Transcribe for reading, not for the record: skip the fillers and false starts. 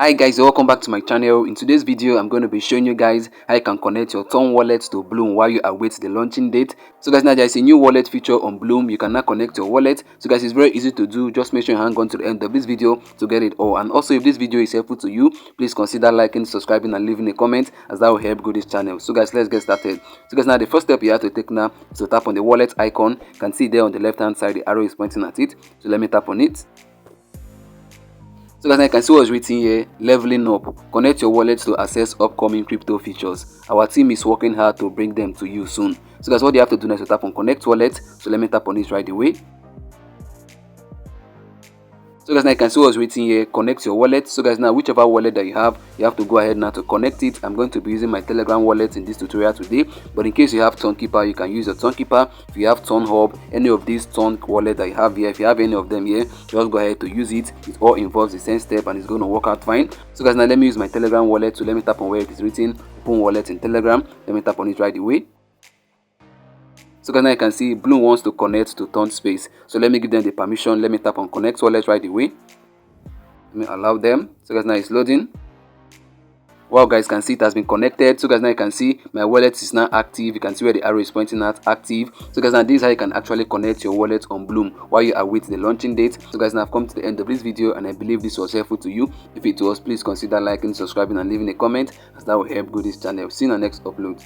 Hi guys, welcome back to my channel. In today's video, I'm going to be showing you guys how you can connect your Ton wallet to Blum while you await the launching date. So guys, now there is a new wallet feature on Blum. You can now connect your wallet. So guys, it's very easy to do. Just make sure you hang on to the end of this video to get it all. And also, if this video is helpful to you, please consider liking, subscribing, and leaving a comment, as that will help grow this channel. So guys, let's get started. So guys, now the first step you have to take now is to tap on the wallet icon. You can see there on the left hand side, the arrow is pointing at it. So let me tap on it. So guys, now you can see what's written here, leveling up. Connect your wallet to access upcoming crypto features. Our team is working hard to bring them to you soon. So guys, what you have to do next is tap on connect wallet. So let me tap on it right away. So guys, now you can see what's written here, connect your wallet. So guys, now whichever wallet that you have to go ahead now to connect it. I'm going to be using my Telegram wallet in this tutorial today, but in case you have Tonkeeper, you can use your Tonkeeper. If you have Ton Hub, any of these Ton wallet that you have here, if you have any of them here, just go ahead to use it. It all involves the same step and it's going to work out fine. So guys, now let me use my Telegram wallet. So let me tap on where it is written, open wallet in Telegram. Let me tap on it right away. So guys, now you can see Blum wants to connect to Ton Space. So let me give them the permission. Let me tap on connect wallet right away. Let me allow them. So guys, now it's loading. Wow guys, can see it has been connected. So guys, now you can see my wallet is now active. You can see where the arrow is pointing at, active. So guys, now this is how you can actually connect your wallet on Blum while you await the launching date. So guys, now I've come to the end of this video and I believe this was helpful to you. If it was, please consider liking, subscribing, and leaving a comment, as that will help grow this channel. See you in the next upload.